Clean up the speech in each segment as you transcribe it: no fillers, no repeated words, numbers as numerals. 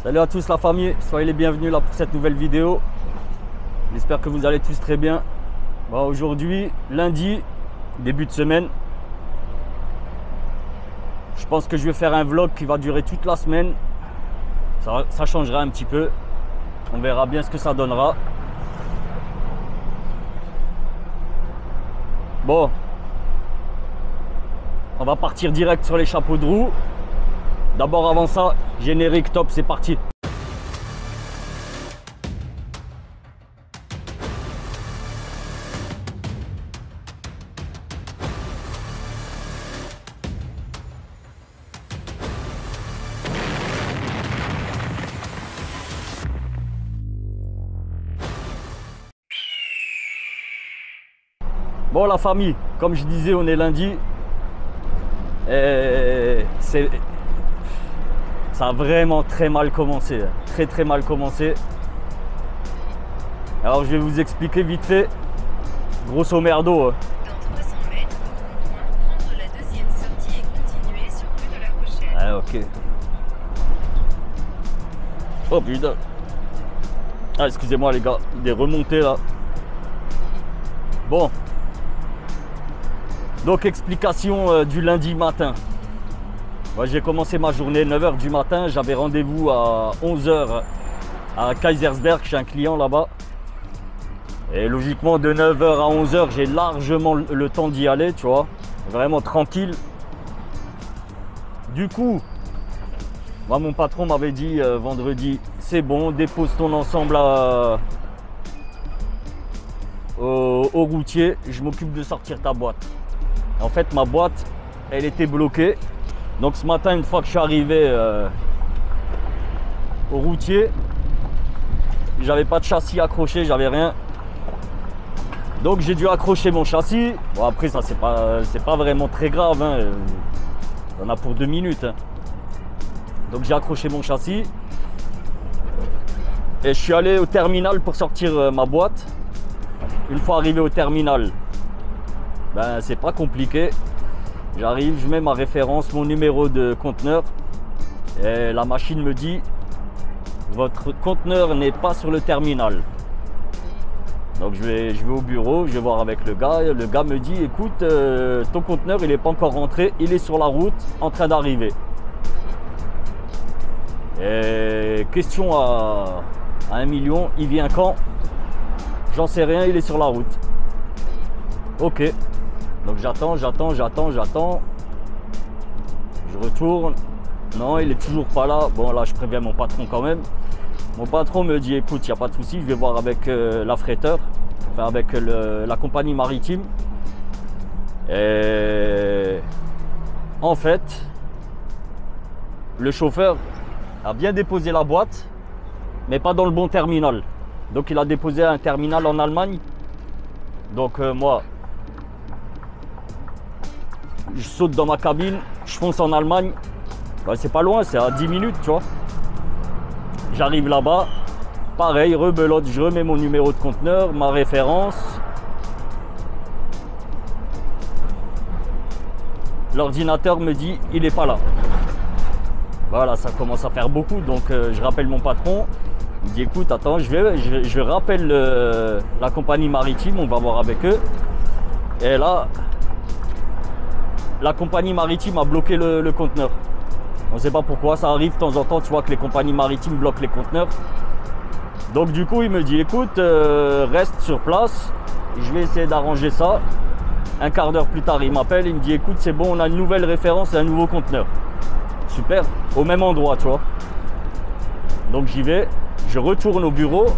Salut à tous la famille, soyez les bienvenus là pour cette nouvelle vidéo. J'espère que vous allez tous très bien. Aujourd'hui, lundi, début de semaine. Je pense que je vais faire un vlog qui va durer toute la semaine. Ça changera un petit peu. On verra bien ce que ça donnera. Bon, on va partir direct sur les chapeaux de roue. D'abord avant ça, générique top, c'est parti. Bon la famille, comme je disais, on est lundi. Et ça a vraiment très mal commencé. Très mal commencé. Alors je vais vous expliquer vite fait. Grosso merdo. Dans 300 mètres, au rond-point, prendre la deuxième sortie et continuer sur rue de la Rochelle. Ah ok. Oh putain. Ah excusez-moi les gars, des remontées là. Bon. Donc explication du lundi matin. Moi, j'ai commencé ma journée 9 h du matin. J'avais rendez-vous à 11 h à Kaisersberg chez un client là-bas. Et logiquement de 9 h à 11 h j'ai largement le temps d'y aller, tu vois. Vraiment tranquille. Du coup, moi, mon patron m'avait dit vendredi, c'est bon, dépose ton ensemble au routier, je m'occupe de sortir ta boîte. En fait, ma boîte, elle était bloquée. Donc ce matin, une fois que je suis arrivé au routier, j'avais pas de châssis accroché, j'avais rien. Donc j'ai dû accrocher mon châssis. Bon après ça c'est pas vraiment très grave, hein. On a pour 2 minutes. Hein. Donc j'ai accroché mon châssis. Et je suis allé au terminal pour sortir ma boîte. Une fois arrivé au terminal, ben c'est pas compliqué. J'arrive, je mets ma référence, mon numéro de conteneur. Et la machine me dit, votre conteneur n'est pas sur le terminal. Donc je vais au bureau, je vais voir avec le gars. Le gars me dit, écoute, ton conteneur il n'est pas encore rentré, il est sur la route en train d'arriver. Et question à 1 million, il vient quand? J'en sais rien, il est sur la route. Ok. Donc j'attends. Je retourne. Non, il est toujours pas là. Bon là, je préviens mon patron quand même. Mon patron me dit, écoute, il n'y a pas de souci, je vais voir avec l'affréteur, enfin avec la compagnie maritime. Et en fait, le chauffeur a bien déposé la boîte, mais pas dans le bon terminal. Donc il a déposé un terminal en Allemagne. Donc moi, je saute dans ma cabine, je fonce en Allemagne. Ben, c'est pas loin, c'est à 10 minutes, tu vois. J'arrive là-bas, pareil, rebelote, je remets mon numéro de conteneur, ma référence. L'ordinateur me dit, il n'est pas là. Voilà, ça commence à faire beaucoup, donc je rappelle mon patron. Il me dit, écoute, attends, je rappelle la compagnie maritime, on va voir avec eux. Et là, la compagnie maritime a bloqué le conteneur. On ne sait pas pourquoi, ça arrive de temps en temps, tu vois que les compagnies maritimes bloquent les conteneurs. Donc du coup, il me dit, écoute, reste sur place, je vais essayer d'arranger ça. Un quart d'heure plus tard, il m'appelle, il me dit, écoute, c'est bon, on a une nouvelle référence et un nouveau conteneur. Super, au même endroit, tu vois. Donc j'y vais, je retourne au bureau.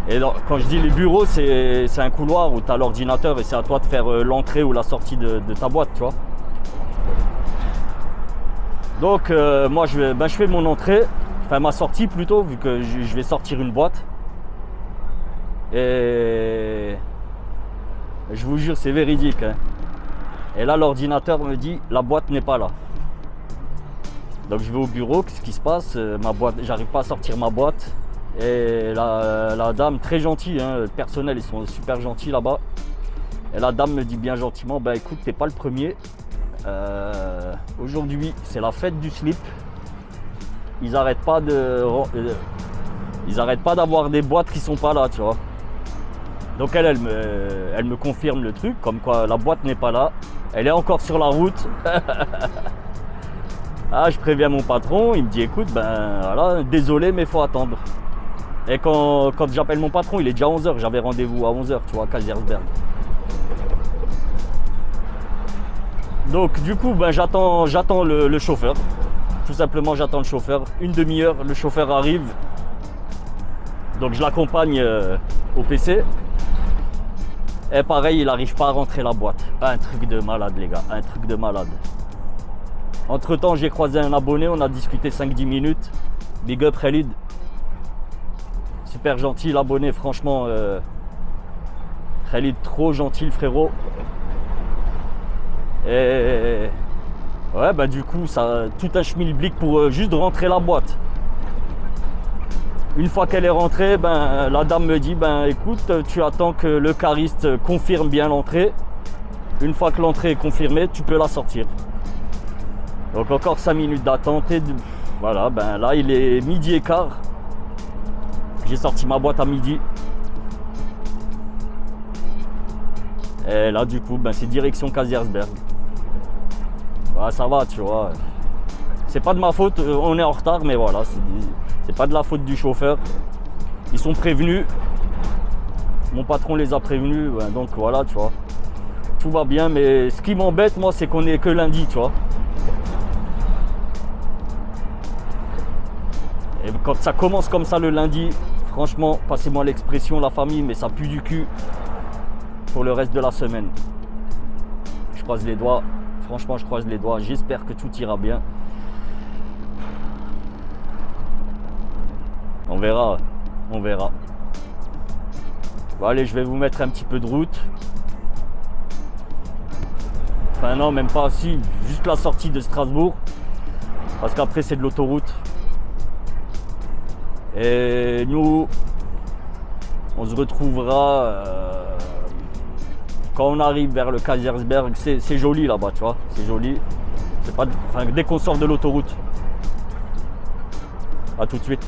Et quand je dis les bureaux, c'est un couloir où tu as l'ordinateur et c'est à toi de faire l'entrée ou la sortie de ta boîte, tu vois. Donc moi je fais mon entrée, enfin ma sortie plutôt, vu que je vais sortir une boîte. Et je vous jure, c'est véridique. Hein. Et là l'ordinateur me dit, la boîte n'est pas là. Donc je vais au bureau, qu'est-ce qui se passe? Ma boîte, j'arrive pas à sortir ma boîte. Et la dame, très gentille, hein, le personnel, ils sont super gentils là-bas. Et la dame me dit bien gentiment, bah écoute, t'es pas le premier. Aujourd'hui, c'est la fête du slip. ils arrêtent pas d'avoir des boîtes qui sont pas là, tu vois. Donc elle me confirme le truc, comme quoi la boîte n'est pas là. Elle est encore sur la route. Ah, je préviens mon patron, il me dit écoute, ben voilà, désolé mais faut attendre. Et quand j'appelle mon patron, il est déjà 11h, j'avais rendez-vous à 11h, tu vois, à Kaysersberg. Donc du coup, ben, j'attends le chauffeur. Tout simplement, j'attends le chauffeur. Une demi-heure, le chauffeur arrive. Donc je l'accompagne au PC. Et pareil, il n'arrive pas à rentrer la boîte. Un truc de malade, les gars, un truc de malade. Entre temps, j'ai croisé un abonné, on a discuté 5-10 minutes. Big up Khalid. Super gentil, l'abonné, franchement. Khalid, trop gentil, le frérot. Et ouais, bah du coup, ça tout un schmilblick pour juste rentrer la boîte. Une fois qu'elle est rentrée, ben, la dame me dit ben écoute, tu attends que le cariste confirme bien l'entrée. Une fois que l'entrée est confirmée, tu peux la sortir. Donc encore 5 minutes d'attente et voilà, ben là il est 12h15. J'ai sorti ma boîte à midi. Et là du coup, ben, c'est direction Kaysersberg. Ouais, ça va, tu vois. C'est pas de ma faute, on est en retard, mais voilà, c'est pas de la faute du chauffeur. Ils sont prévenus. Mon patron les a prévenus, ben, donc voilà, tu vois. Tout va bien, mais ce qui m'embête, moi, c'est qu'on est que lundi, tu vois. Et quand ça commence comme ça le lundi, franchement, passez-moi l'expression, la famille, mais ça pue du cul pour le reste de la semaine. Je croise les doigts, franchement, je croise les doigts. J'espère que tout ira bien. On verra, on verra. Bon, allez, je vais vous mettre un petit peu de route. Enfin non, même pas, si, juste la sortie de Strasbourg. Parce qu'après, c'est de l'autoroute. Et nous, on se retrouvera quand on arrive vers le Kaysersberg. C'est joli là-bas, tu vois, c'est joli. C'est pas, enfin, dès qu'on sort de l'autoroute. À tout de suite.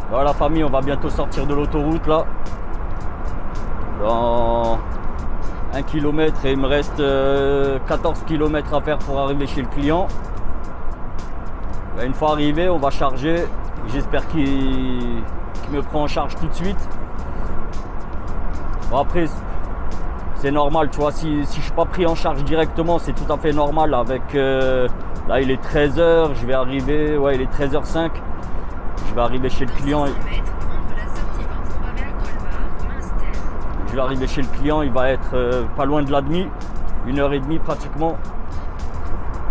Voilà la famille, on va bientôt sortir de l'autoroute là. Dans 1 km et il me reste 14 km à faire pour arriver chez le client. Une fois arrivé, on va charger. J'espère qu'il me prend en charge tout de suite. Bon, après, c'est normal, tu vois, si je ne suis pas pris en charge directement, c'est tout à fait normal. Avec là, il est 13h, je vais arriver, ouais, il est 13h05. Je vais arriver chez le client. Je vais arriver chez le client, il va être pas loin de la demi, 1h30 pratiquement.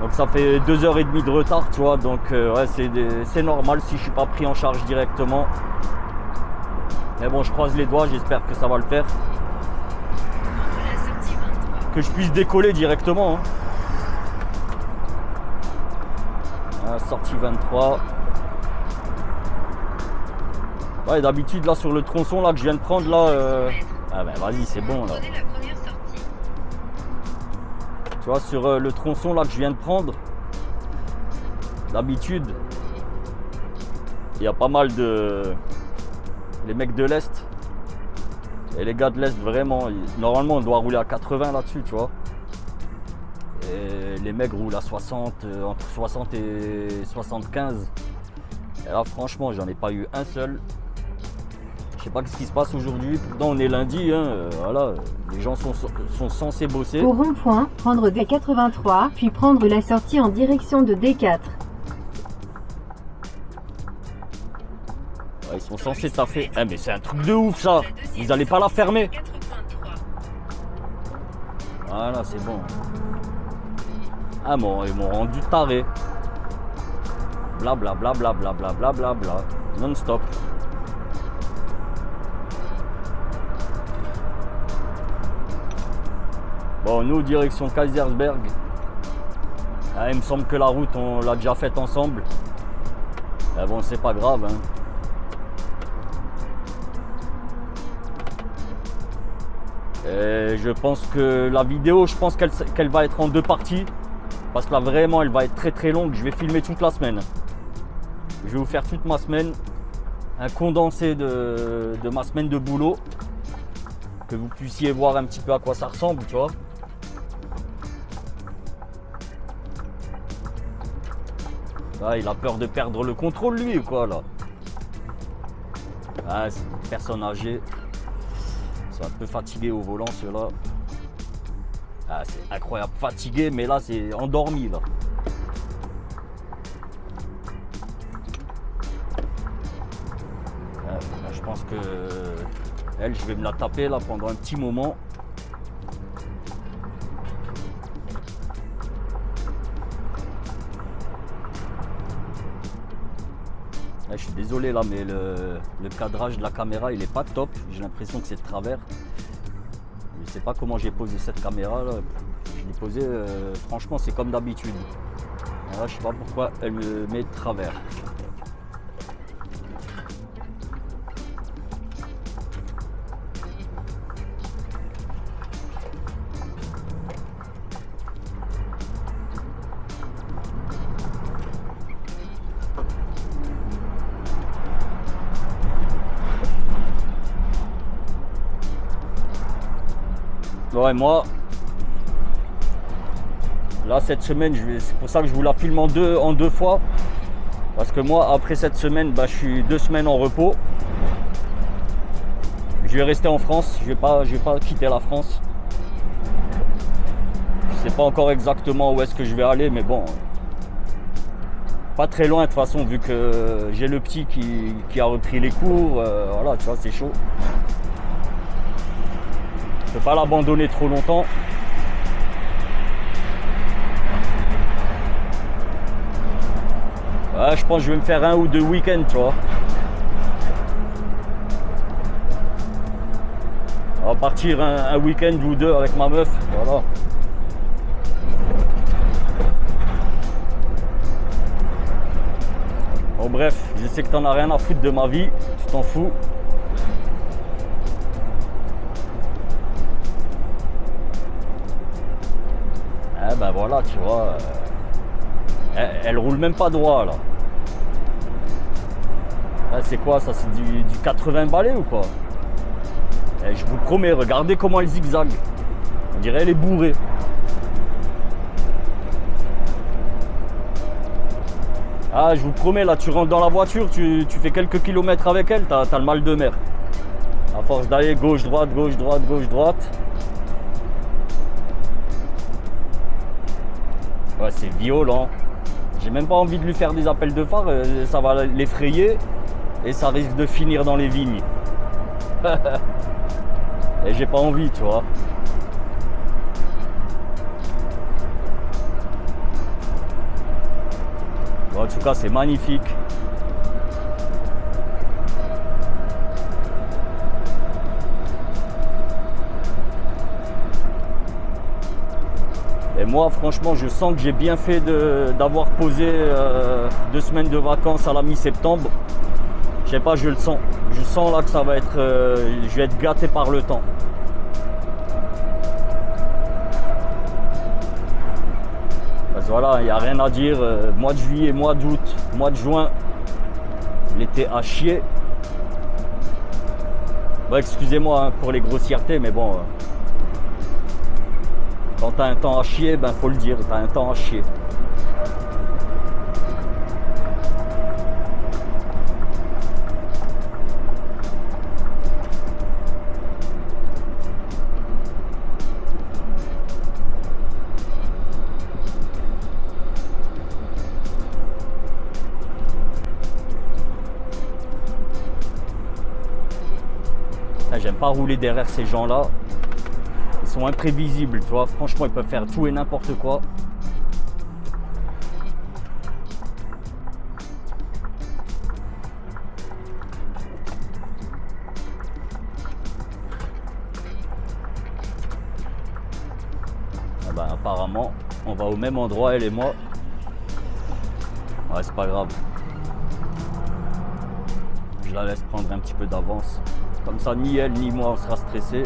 Donc ça fait 2h30 de retard, tu vois. Donc ouais, c'est normal si je suis pas pris en charge directement. Mais bon, je croise les doigts, j'espère que ça va le faire. Que je puisse décoller directement. Hein. Sortie 23. Ouais, d'habitude là sur le tronçon là que je viens de prendre là, Ah ben vas-y, c'est bon là. Prenez la première sortie. Tu vois, sur le tronçon là que je viens de prendre, d'habitude, il y a pas mal de... Les mecs de l'Est et les gars de l'Est, vraiment, normalement on doit rouler à 80 là-dessus, tu vois. Et les mecs roulent à 60, entre 60 et 75. Et là franchement, j'en ai pas eu un seul. Je sais pas ce qui se passe aujourd'hui. Pourtant on est lundi, hein, voilà, les gens sont censés bosser. Au rond-point, prendre D83, puis prendre la sortie en direction de D4. Ouais, ils sont censés taffer. Eh, mais c'est un truc de ouf ça. Vous allez pas la fermer. 4.3. Voilà, c'est bon. Ah bon, ils m'ont rendu taré. Bla bla bla bla bla bla bla bla bla. Non-stop. Bon, nous, direction Kaisersberg. Ah, il me semble que la route, on l'a déjà faite ensemble. Mais bon, c'est pas grave, hein. Et je pense que la vidéo, je pense qu'elle va être en 2 parties. Parce que là, vraiment, elle va être très très longue. Je vais filmer toute la semaine. Je vais vous faire toute ma semaine. Un condensé de ma semaine de boulot. Que vous puissiez voir un petit peu à quoi ça ressemble, tu vois. Ah, il a peur de perdre le contrôle, lui, ou quoi, là? Ah, c'est une personne âgée. C'est un peu fatigué au volant, ceux-là. Ah, c'est incroyable. Fatigué, mais là, c'est endormi, là. Ah, je pense que elle, je vais me la taper, là, pendant un petit moment. Je suis désolé là, mais le cadrage de la caméra il est pas top. J'ai l'impression que c'est de travers. Je sais pas comment j'ai posé cette caméra là. Je l'ai posée, franchement c'est comme d'habitude. Là je sais pas pourquoi elle me met de travers. Ouais, moi, là cette semaine, c'est pour ça que je vous la filme en deux fois. Parce que moi, après cette semaine, bah, je suis 2 semaines en repos. Je vais rester en France, je vais pas quitter la France. Je sais pas encore exactement où est-ce que je vais aller, mais bon, pas très loin de toute façon, vu que j'ai le petit qui a repris les cours. Voilà, tu vois, c'est chaud. Je peux pas l'abandonner trop longtemps. Ouais, je pense que je vais me faire 1 ou 2 week-ends, tu vois. On va partir un week-end ou 2 avec ma meuf, voilà. Bon bref, je sais que t'en as rien à foutre de ma vie, tu t'en fous. Eh ben voilà, tu vois, elle roule même pas droit là. C'est quoi ça? C'est du 80 balais ou quoi? Et je vous promets, regardez comment elle zigzague. On dirait elle est bourrée. Ah, je vous promets, là tu rentres dans la voiture, tu fais quelques kilomètres avec elle, t'as le mal de mer. À force d'aller gauche, droite, gauche, droite, gauche, droite. Ouais, c'est violent. J'ai même pas envie de lui faire des appels de phare, ça va l'effrayer et ça risque de finir dans les vignes. Et j'ai pas envie, tu vois. Bon, en tout cas, c'est magnifique. Et moi, franchement, je sens que j'ai bien fait d'avoir posé 2 semaines de vacances à la mi-septembre. Je sais pas, je le sens. Je sens là que ça va être... je vais être gâté par le temps. Parce que voilà, il n'y a rien à dire. Mois de juillet, mois d'août, mois de juin, l'été à chier. Bon, excusez-moi hein, pour les grossièretés, mais bon... quand tu as un temps à chier, ben faut le dire, tu as un temps à chier. J'aime pas rouler derrière ces gens-là. Ils sont imprévisibles, tu vois. Franchement, ils peuvent faire tout et n'importe quoi. Ah ben, apparemment, on va au même endroit, elle et moi. Ouais, c'est pas grave. Je la laisse prendre un petit peu d'avance. Comme ça, ni elle ni moi on sera stressé.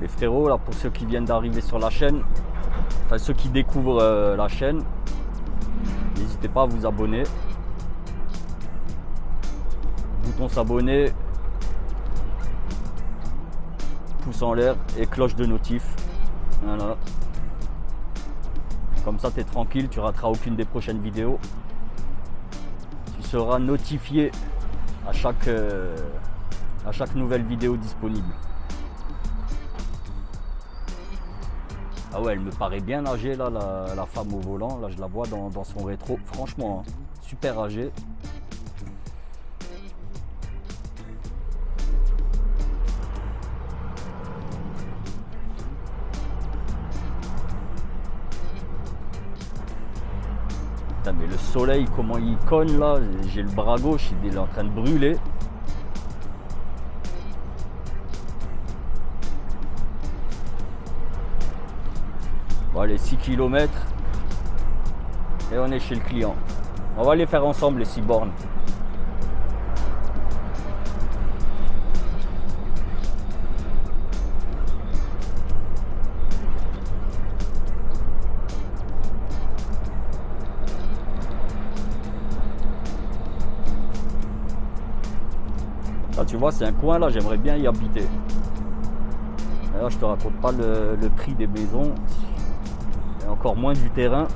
Les frérots, là, pour ceux qui viennent d'arriver sur la chaîne, enfin ceux qui découvrent la chaîne, n'hésitez pas à vous abonner. Bouton s'abonner, pouce en l'air et cloche de notif. Voilà. Comme ça, tu es tranquille, tu rateras aucune des prochaines vidéos. Tu seras notifié à chaque nouvelle vidéo disponible. Ah ouais, elle me paraît bien âgée là, la femme au volant. Là, je la vois dans son rétro. Franchement, hein, super âgée. Putain, mais le soleil, comment il cogne là. J'ai le bras gauche, il est en train de brûler. Bon, allez, 6 km et on est chez le client. On va les faire ensemble les 6 bornes. Là, tu vois, c'est un coin là, j'aimerais bien y habiter. Là, je te raconte pas le prix des maisons. Et encore moins du terrain.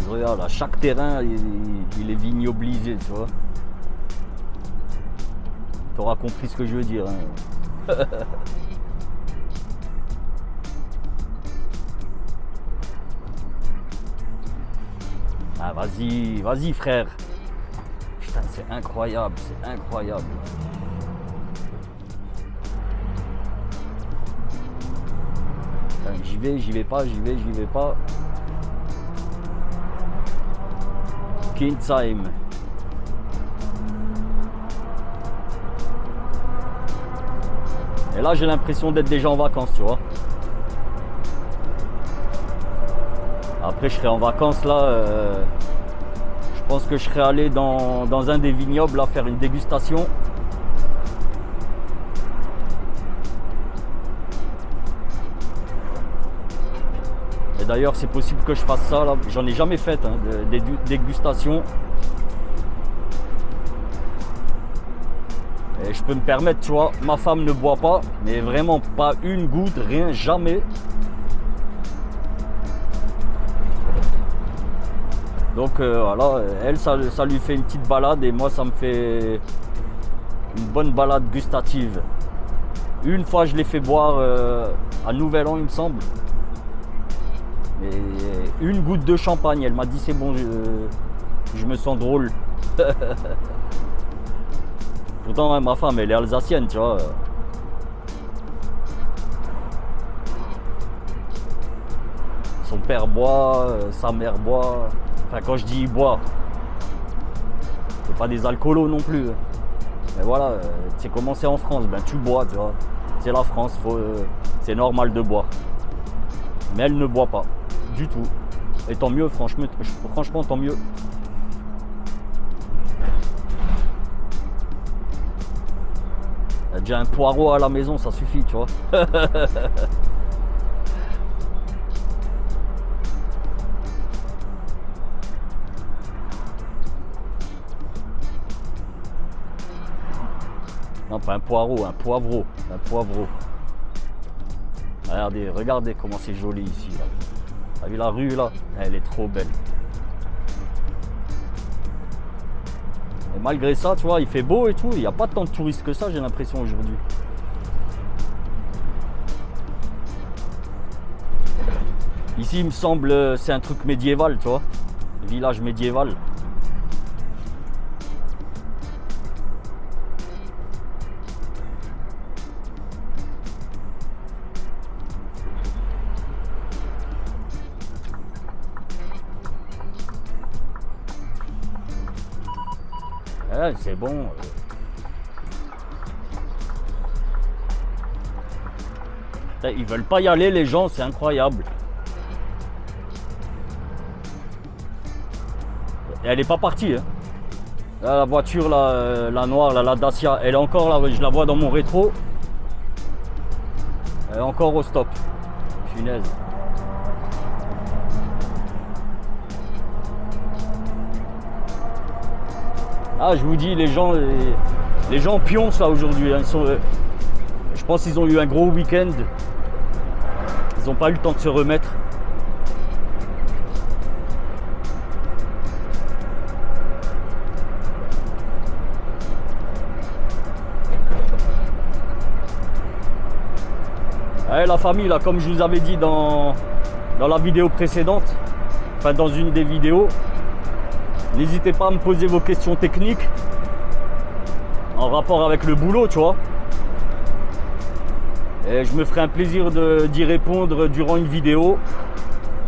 Regarde, là, chaque terrain il est vignobilisé, tu vois. Tu auras compris ce que je veux dire. Hein. Ah, vas-y, vas-y frère. Putain, c'est incroyable, c'est incroyable. J'y vais pas, j'y vais pas. Kindsheim. Et là, j'ai l'impression d'être déjà en vacances, tu vois. Après, je serai en vacances là. Je pense que je serai allé dans un des vignobles là faire une dégustation. D'ailleurs, c'est possible que je fasse ça là. J'en ai jamais fait hein, des dégustations. Et je peux me permettre, tu vois, ma femme ne boit pas, mais vraiment pas une goutte, rien, jamais. Donc voilà, elle, ça lui fait une petite balade et moi, ça me fait une bonne balade gustative. Une fois, je l'ai fait boire à Nouvel An, il me semble. Et une goutte de champagne, elle m'a dit c'est bon, je me sens drôle. Pourtant, hein, ma femme, elle est alsacienne, tu vois. Son père boit, sa mère boit. Enfin, quand je dis boit, c'est pas des alcoolos non plus. Mais voilà, tu sais comment c'est en France, ben tu bois, tu vois. C'est la France, c'est normal de boire. Mais elle ne boit pas, du tout. Et tant mieux, franchement, tant mieux. Il y a déjà un poireau à la maison, ça suffit, tu vois. Non, pas un poireau, un poivreau. Un poivreau. Regardez comment c'est joli ici. T'as vu la rue là? Elle est trop belle. Et malgré ça, tu vois, il fait beau et tout. Il n'y a pas tant de touristes que ça, j'ai l'impression aujourd'hui. Ici, il me semble, c'est un truc médiéval, tu vois. Village médiéval. Ouais, c'est bon. Ils veulent pas y aller, les gens, c'est incroyable. Et elle est pas partie. Hein. Là, la voiture, là, la noire, la Dacia, elle est encore là. Je la vois dans mon rétro. Elle est encore au stop. Punaise. Ah, je vous dis, les gens pioncent là aujourd'hui. Hein. Je pense qu'ils ont eu un gros week-end. Ils n'ont pas eu le temps de se remettre. Ouais, la famille, là, comme je vous avais dit dans la vidéo précédente, enfin dans une des vidéos, n'hésitez pas à me poser vos questions techniques en rapport avec le boulot, tu vois. Et je me ferai un plaisir d'y répondre durant une vidéo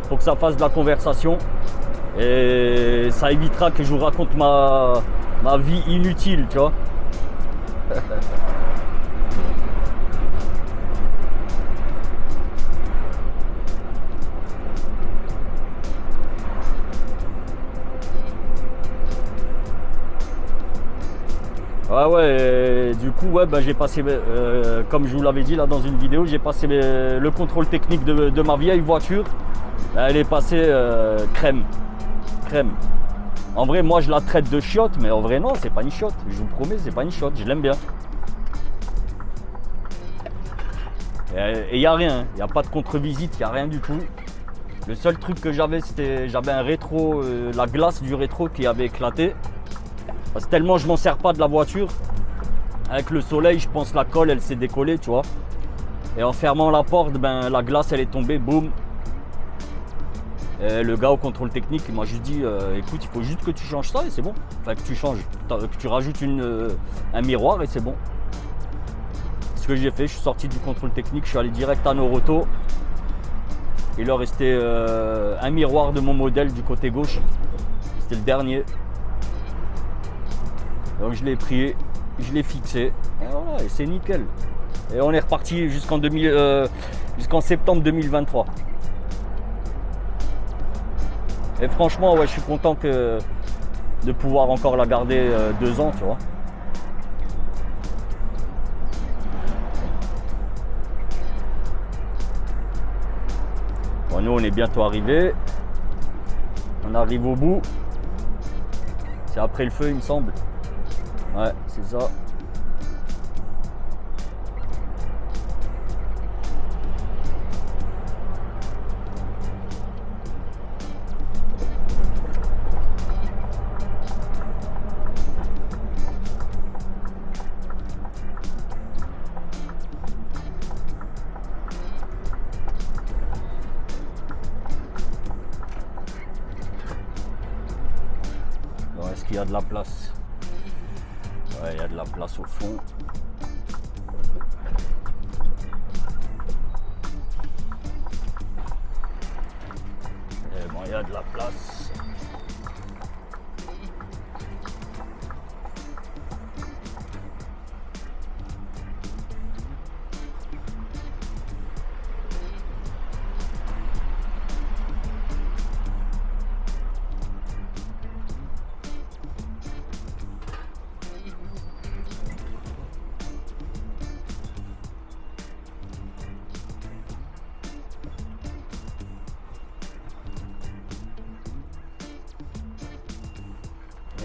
pour que ça fasse de la conversation. Et ça évitera que je vous raconte ma vie inutile, tu vois. Ouais, du coup, ouais, bah, j'ai passé, comme je vous l'avais dit là dans une vidéo, j'ai passé le contrôle technique de ma vieille voiture. Elle est passée crème. En vrai, moi, je la traite de chiotte, mais en vrai, non, c'est pas une chiotte. Je vous promets, c'est pas une chiotte. Je l'aime bien. Et il n'y a rien. Il n'y a pas de contre-visite, il n'y a rien du tout. Le seul truc que j'avais, j'avais un rétro, la glace du rétro qui avait éclaté. Parce que tellement je m'en sers pas de la voiture. Avec le soleil, je pense la colle, elle s'est décollée, tu vois. Et en fermant la porte, ben, la glace, elle est tombée, boum. Et le gars au contrôle technique, il m'a juste dit, écoute, il faut juste que tu changes ça et c'est bon. Enfin, que tu changes, que tu rajoutes un miroir et c'est bon. Ce que j'ai fait, je suis sorti du contrôle technique, je suis allé direct à Noroto. Il leur restait un miroir de mon modèle du côté gauche. C'était le dernier. Donc je l'ai pris, je l'ai fixé, et voilà, et c'est nickel. Et on est reparti jusqu'en septembre 2023. Et franchement, ouais, je suis content de pouvoir encore la garder 2 ans, tu vois. Bon, nous, on est bientôt arrivés. On arrive au bout. C'est après le feu, il me semble. Ouais, c'est ça. est-ce qu'il y a de la place? Ouais, il y a de la place au fond. Et bon, il y a de la place.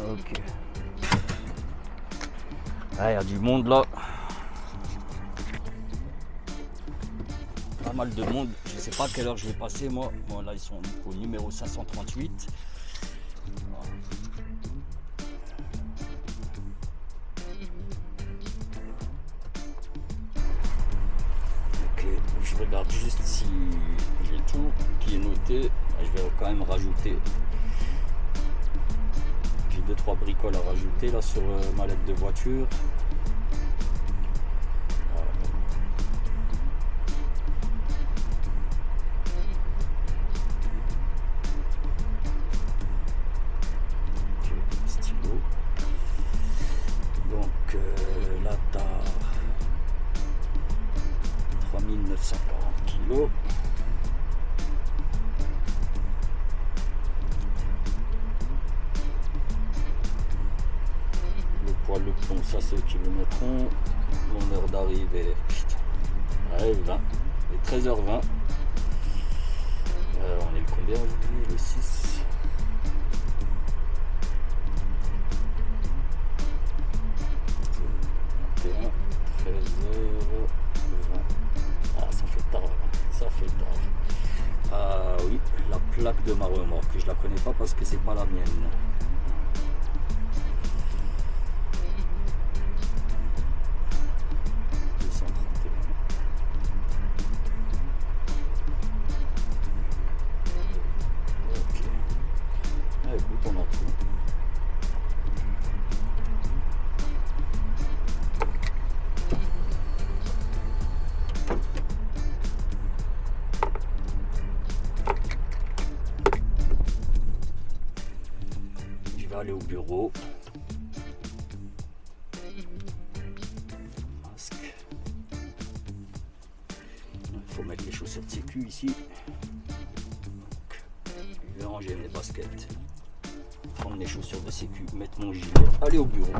Ok. Ah, il y a du monde là. Pas mal de monde. Je sais pas à quelle heure je vais passer moi. Bon, là ils sont au numéro 538. Ok, je regarde juste si j'ai tout qui est noté. Je vais quand même rajouter. 2-3 bricoles à rajouter là sur ma lettre de voiture. Ok, stylo. Donc là t'as 3940 kilos. Le plomb, ça c'est eux qui le mettront. Mon heure d'arrivée, ouais, 20. Et 13h20. On est le combien aujourd'hui? Le 6. Ah, 13h20. Ah, ça fait tard. Ça fait tard. Ah oui, la plaque de ma remorque. Je la connais pas parce que c'est pas la mienne. Aller au bureau. Masque. Il faut mettre les chaussettes sécu ici. Donc, je vais ranger mes baskets. Prendre les chaussures de sécu, mettre mon gilet, aller au bureau.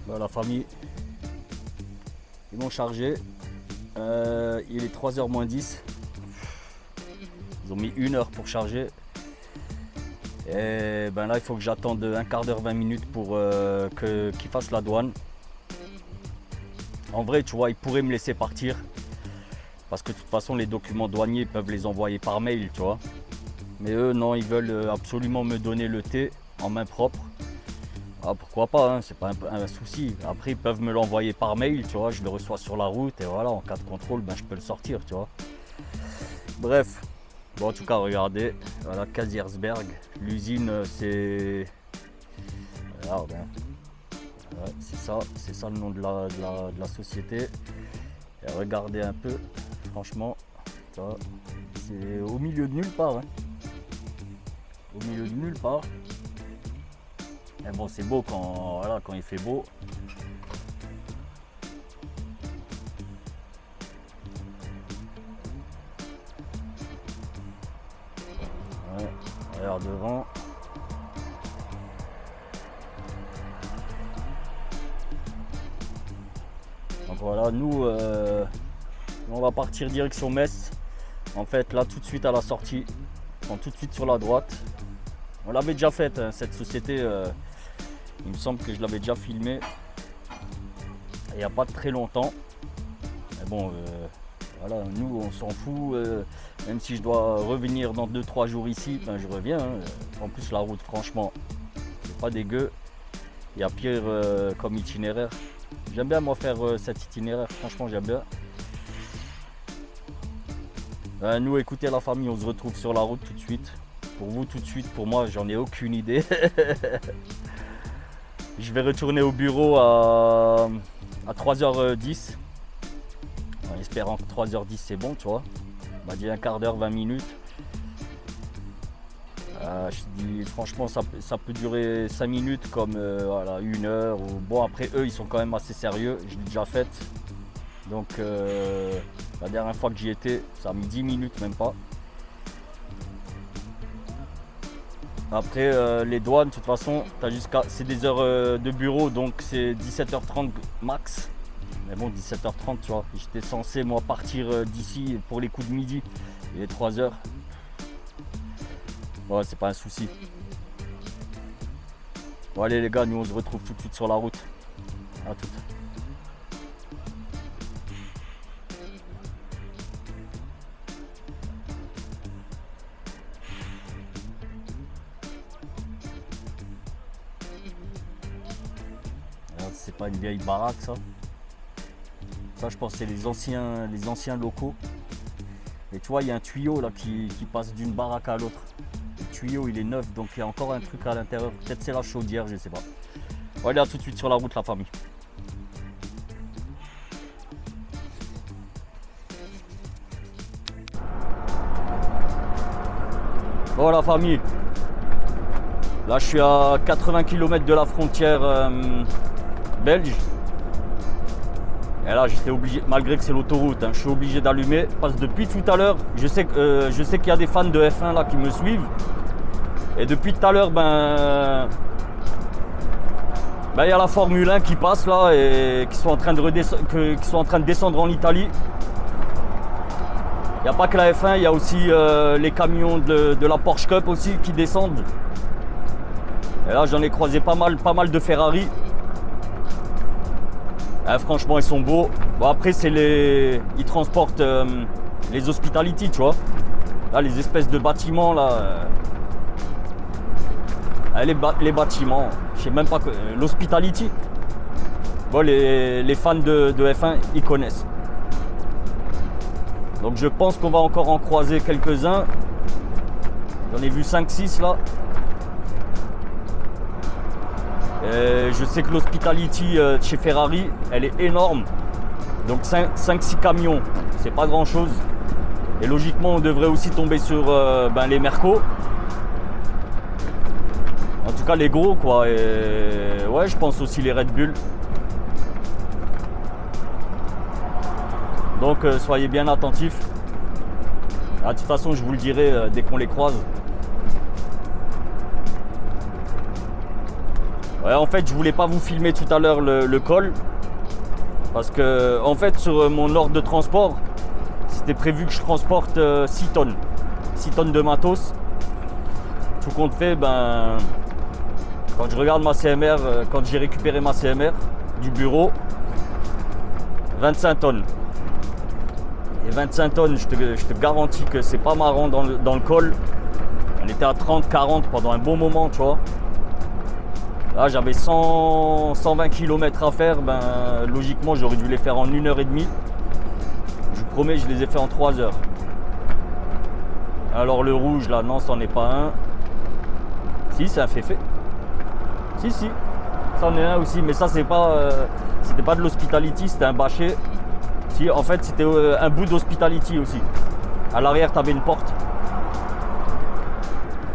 Voilà, la famille, ils m'ont chargé. Il est 3h moins 10. Ils ont mis 1 heure pour charger. Et ben là, il faut que j'attende un quart d'heure, 20 minutes pour qu'ils fassent la douane. En vrai, tu vois, ils pourraient me laisser partir. Parce que de toute façon, les documents douaniers peuvent les envoyer par mail, tu vois. Mais eux, non, ils veulent absolument me donner le thé en main propre. Ah, pourquoi pas, hein, c'est pas un souci. Après, ils peuvent me l'envoyer par mail, tu vois, je le reçois sur la route et voilà, en cas de contrôle, ben, je peux le sortir, tu vois. Bref, bon, en tout cas, regardez, voilà, Kasiersberg, l'usine, c'est... Regarde, hein. Ouais, c'est ça le nom de la société. Et regardez un peu, franchement, c'est au milieu de nulle part, hein. Au milieu de nulle part. Et bon, c'est beau quand, voilà, quand il fait beau. Ouais, regarde devant. Donc Voilà, nous, on va partir direction Metz. En fait, là, tout de suite à la sortie, on prend tout de suite sur la droite. On l'avait déjà faite, hein, cette société. Il me semble que je l'avais déjà filmé il n'y a pas très longtemps. Mais bon, voilà, nous, on s'en fout. Même si je dois revenir dans 2-3 jours ici, ben, je reviens. Hein. En plus, la route, franchement, c'est pas dégueu. Il y a pire comme itinéraire. J'aime bien moi faire cet itinéraire, franchement j'aime bien. Nous écoutez la famille, on se retrouve sur la route tout de suite. Pour vous tout de suite, pour moi j'en ai aucune idée. Je vais retourner au bureau à 3h10. En espérant que 3h10 c'est bon, tu vois. On m'a dit un quart d'heure, 20 minutes. Je dis franchement ça peut durer 5 minutes comme voilà, 1 heure. Ou... Bon après eux ils sont quand même assez sérieux, je l'ai déjà faite. Donc la dernière fois que j'y étais, ça a mis 10 minutes même pas. Après les douanes de toute façon, c'est des heures de bureau donc c'est 17h30 max. Mais bon 17h30 tu vois, j'étais censé moi partir d'ici pour les coups de midi, il est 3h. Ouais, c'est pas un souci. Bon allez les gars, nous on se retrouve tout de suite sur la route. À tout. C'est pas une vieille baraque ça. Ça je pense que c'est les anciens locaux. Et tu vois il y a un tuyau là qui passe d'une baraque à l'autre. Le tuyau il est neuf donc il y a encore un truc à l'intérieur. Peut-être c'est la chaudière, je sais pas. On va aller à tout de suite sur la route la famille. Bon la famille. Là je suis à 80 km de la frontière belge. Et là j'étais obligé, malgré que c'est l'autoroute, hein, je suis obligé d'allumer parce que depuis tout à l'heure, je sais qu'il y a des fans de F1 là qui me suivent. Et depuis tout à l'heure, ben il y a la Formule 1 qui passe là et qui sont en train de descendre en Italie. Il n'y a pas que la F1, il y a aussi les camions de la Porsche Cup aussi qui descendent. Et là j'en ai croisé pas mal de Ferrari. Franchement ils sont beaux. Bon après ils transportent les hospitality tu vois. Là les espèces de bâtiments là. Les bâtiments, je sais même pas que. L'hospitality. Bon les fans de F1 ils connaissent. Donc je pense qu'on va encore en croiser quelques-uns. J'en ai vu 5-6 là. Je sais que l'hospitality chez Ferrari, elle est énorme. Donc 5-6 camions, c'est pas grand chose. Et logiquement, on devrait aussi tomber sur les Mercos. En tout cas, les gros quoi. Et ouais, je pense aussi les Red Bull. Donc soyez bien attentifs. De toute façon, je vous le dirai dès qu'on les croise. Ouais, en fait, je voulais pas vous filmer tout à l'heure le col parce que en fait sur mon ordre de transport, c'était prévu que je transporte 6 tonnes de matos. Tout compte fait, quand je regarde ma CMR, quand j'ai récupéré ma CMR du bureau, 25 tonnes. Et 25 tonnes, je te garantis que c'est pas marrant dans le col. On était à 30-40 pendant un bon moment, tu vois. Là j'avais 120 km à faire, logiquement j'aurais dû les faire en 1h30. Je vous promets, je les ai fait en 3 heures. Alors le rouge là, non, c'en est pas un. Si, c'est un féfé. Si, c'en est un aussi, mais ça c'était pas de l'hospitality, c'était un bâché. Si, en fait c'était un bout d'hospitality aussi. À l'arrière tu avais une porte.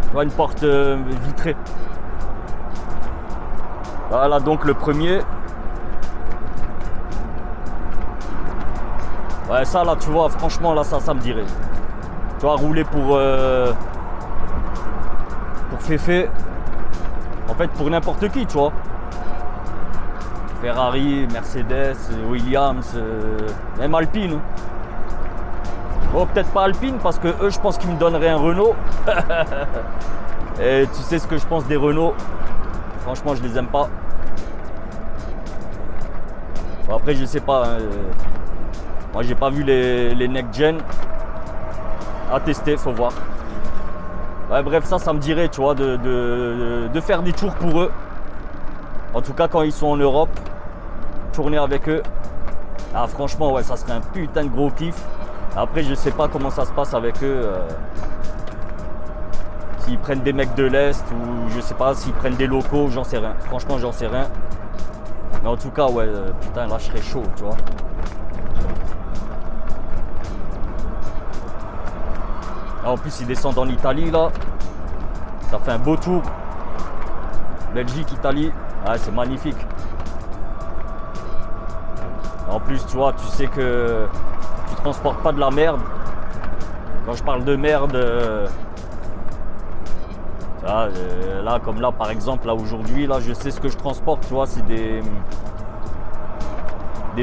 Tu vois, une porte vitrée. Voilà donc le premier. Ouais ça là tu vois franchement là ça me dirait. Tu vois rouler pour féfé. En fait pour n'importe qui tu vois. Ferrari, Mercedes, Williams, même Alpine. Bon, peut-être pas Alpine parce que eux, je pense qu'ils me donneraient un Renault. Et tu sais ce que je pense des Renault. Franchement, je les aime pas. Bon, après, je sais pas. Hein. Moi, j'ai pas vu les next-gen. À tester, faut voir. Ouais, bref, ça me dirait, tu vois, de faire des tours pour eux. En tout cas, quand ils sont en Europe, tourner avec eux. Ah, franchement, ouais, ça serait un putain de gros kiff. Après, je sais pas comment ça se passe avec eux. S'ils prennent des mecs de l'Est ou je sais pas, s'ils prennent des locaux, j'en sais rien. Franchement, j'en sais rien. Mais en tout cas, ouais, putain, là, je serais chaud, tu vois. Là, en plus, ils descendent en Italie, là. Ça fait un beau tour. Belgique, Italie. Ouais, c'est magnifique. En plus, tu vois, tu sais que tu transportes pas de la merde. Quand je parle de merde, là, comme là, par exemple, là aujourd'hui, là, je sais ce que je transporte, tu vois, c'est des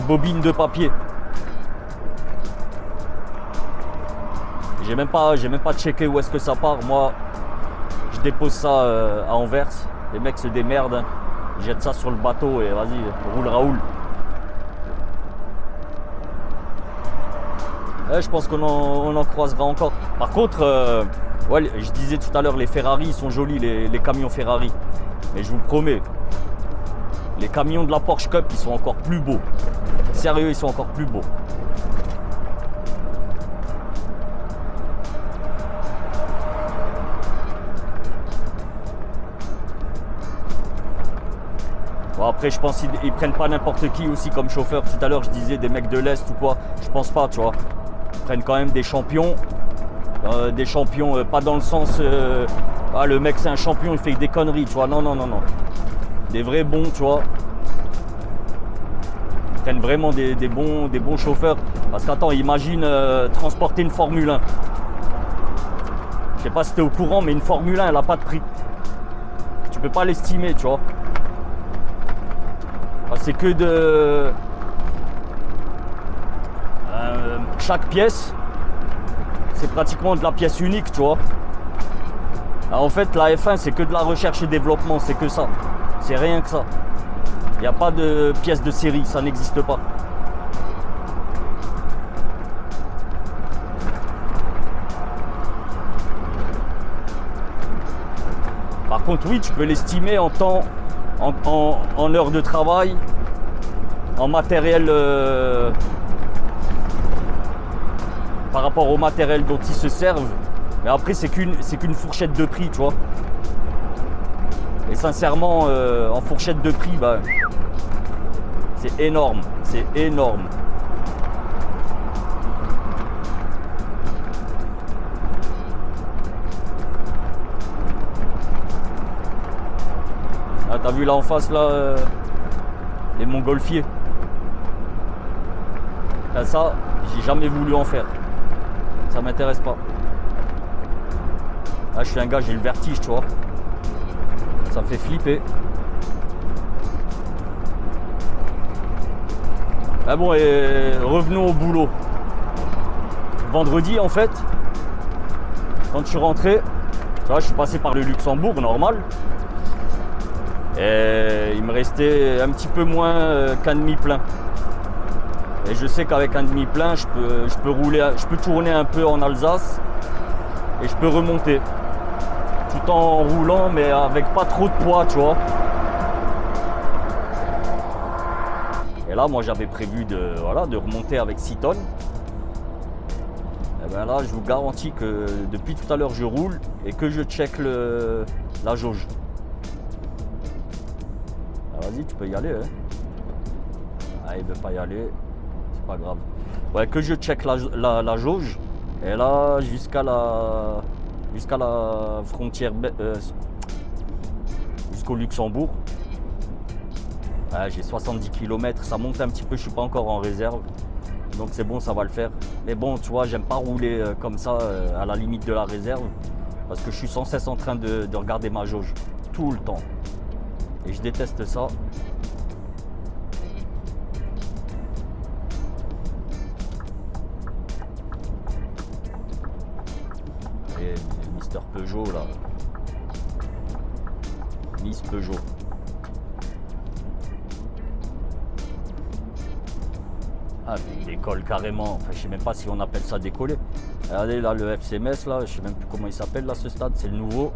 bobines de papier. J'ai même pas checké où est-ce que ça part. Moi, je dépose ça à Anvers. Les mecs se démerdent, hein. Ils jettent ça sur le bateau et vas-y, roule Raoul. Ouais, je pense qu'on en croisera encore. Par contre, ouais, je disais tout à l'heure, les Ferrari, ils sont jolis, les camions Ferrari. Mais je vous promets, les camions de la Porsche Cup, ils sont encore plus beaux. Sérieux, ils sont encore plus beaux. Bon, après, je pense qu'ils prennent pas n'importe qui aussi comme chauffeur. Tout à l'heure, je disais des mecs de l'Est ou quoi. Je pense pas, tu vois. Ils prennent quand même des champions. Pas dans le sens ah, le mec c'est un champion, il fait des conneries, tu vois. Non. Des vrais bons, tu vois. Ils prennent vraiment des bons chauffeurs. Parce qu'attends, imagine transporter une Formule 1. Je sais pas si tu es au courant, mais une Formule 1, elle n'a pas de prix. Tu peux pas l'estimer, tu vois. C'est que de... chaque pièce, c'est pratiquement de la pièce unique, tu vois. Alors, en fait, la F1, c'est que de la recherche et développement, c'est que ça. C'est rien que ça. Il n'y a pas de pièces de série, ça n'existe pas. Par contre, oui, tu peux l'estimer en temps... En heures de travail, en matériel par rapport au matériel dont ils se servent. Mais après, c'est qu'une fourchette de prix, tu vois. Et sincèrement, en fourchette de prix, bah, c'est énorme. C'est énorme. Ah, t'as vu là en face, là, les montgolfiers. Ah, ça, j'ai jamais voulu en faire. Ça m'intéresse pas. Ah, je suis un gars, j'ai le vertige, tu vois. Ça me fait flipper. Ah bon, et revenons au boulot. Vendredi, en fait, quand je suis rentré, tu vois, je suis passé par le Luxembourg, normal. Et il me restait un petit peu moins qu'un demi-plein. Et je sais qu'avec un demi-plein, je peux tourner un peu en Alsace et je peux remonter. Tout en roulant, mais avec pas trop de poids, tu vois. Et là, moi, j'avais prévu de remonter avec 6 tonnes. Et bien là, je vous garantis que depuis tout à l'heure, je roule et que je check la jauge. Vas-y, tu peux y aller. Hein. Ah, il ne veut pas y aller. C'est pas grave. Ouais, que je check la jauge. Et là, jusqu'à la frontière, jusqu'au Luxembourg. Ouais, j'ai 70 km. Ça monte un petit peu. Je suis pas encore en réserve. Donc c'est bon, ça va le faire. Mais bon, tu vois, j'aime pas rouler comme ça à la limite de la réserve. Parce que je suis sans cesse en train de regarder ma jauge. Tout le temps. Et je déteste ça. Ouais, Mister Peugeot là. Miss Peugeot. Ah, mais il décolle carrément. Enfin, je sais même pas si on appelle ça décoller. Regardez là le FC Metz là, je sais même plus comment il s'appelle là ce stade, c'est le nouveau.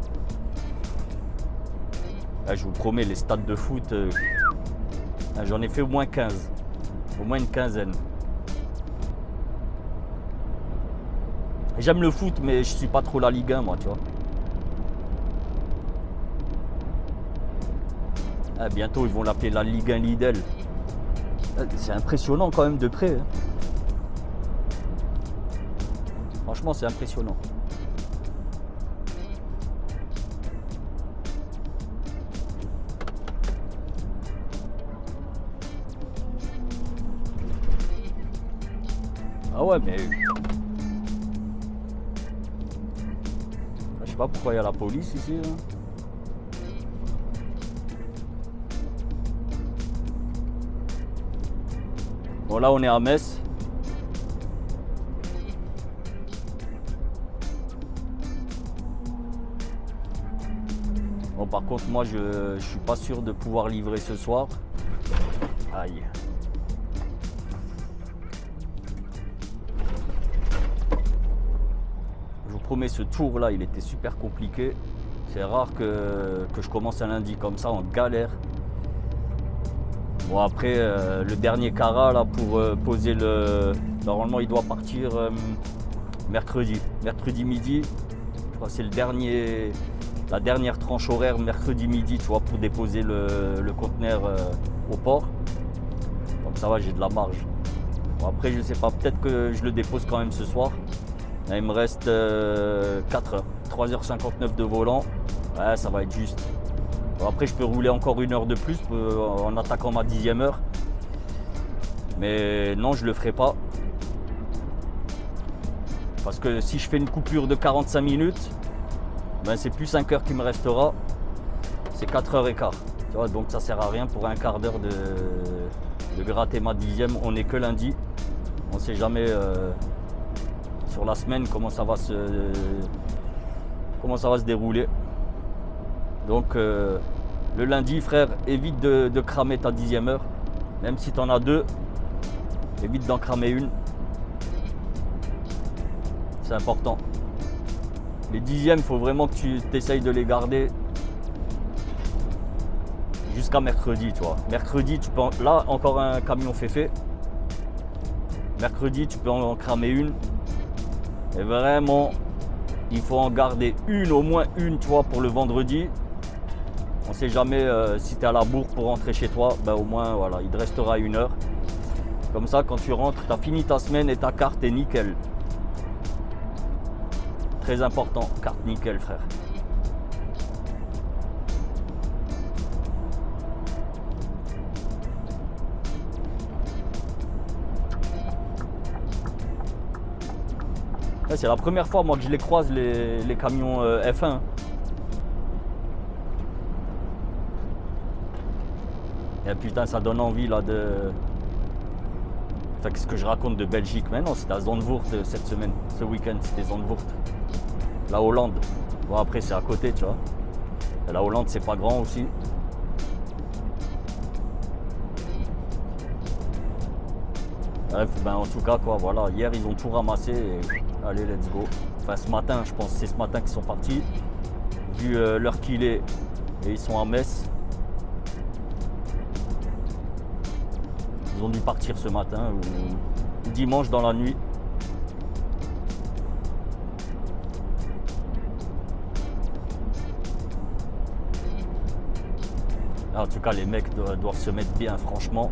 Là, je vous promets, les stades de foot, j'en ai fait au moins 15. Au moins une quinzaine. J'aime le foot, mais je suis pas trop la Ligue 1 moi, tu vois. Ah, bientôt ils vont l'appeler la Ligue 1 Lidl. C'est impressionnant quand même de près. Hein. Franchement, c'est impressionnant. Ah ouais, mais... Je sais pas pourquoi il y a la police ici. Hein. Bon, là, on est à Metz. Bon, par contre, moi, je suis pas sûr de pouvoir livrer ce soir. Aïe. Je vous promets, ce tour-là, il était super compliqué. C'est rare que je commence un lundi comme ça, en galère. Bon, après, le dernier Cara, là, pour poser le... Normalement, il doit partir mercredi. Mercredi midi. Je crois que c'est la dernière tranche horaire, mercredi midi, tu vois, pour déposer le conteneur au port. Donc ça va, j'ai de la marge. Bon, après, je sais pas, peut-être que je le dépose quand même ce soir. Là, il me reste 4 heures. 3h59 de volant. Ouais, ça va être juste. Bon, après, je peux rouler encore 1 heure de plus en attaquant ma 10e heure. Mais non, je le ferai pas. Parce que si je fais une coupure de 45 minutes, ben c'est plus 5 heures qui me restera. C'est 4h15. Tu vois, donc ça sert à rien pour un quart d'heure de gratter ma 10e. On n'est que lundi. On ne sait jamais sur la semaine comment ça va se dérouler. Donc le lundi, frère, évite de cramer ta 10e heure. Même si tu en as 2, évite d'en cramer une. C'est important. Les 10e, il faut vraiment que tu essayes de les garder jusqu'à mercredi, tu vois. Mercredi, tu peux là, encore un camion fait. Mercredi, tu peux en cramer une. Et vraiment, il faut en garder une, au moins une, tu vois, pour le vendredi. On ne sait jamais si tu es à la bourre pour rentrer chez toi, ben au moins, voilà, il te restera 1 heure. Comme ça, quand tu rentres, tu as fini ta semaine et ta carte est nickel. Très important, carte nickel, frère. C'est la première fois moi que je les croise, les camions F1. Et putain, ça donne envie là de... Enfin, qu'est-ce que je raconte de Belgique? Mais non, c'était à Zandvoort cette semaine, ce week-end, c'était Zandvoort. La Hollande. Bon, après, c'est à côté, tu vois. Et la Hollande, c'est pas grand aussi. Bref, ben, en tout cas, quoi, voilà. Hier, ils ont tout ramassé et allez, let's go. Enfin, ce matin, je pense que c'est ce matin qu'ils sont partis. Vu l'heure qu'il est, et ils sont à Metz. Ils ont dû partir ce matin ou dimanche dans la nuit. En tout cas, les mecs doivent se mettre bien, franchement.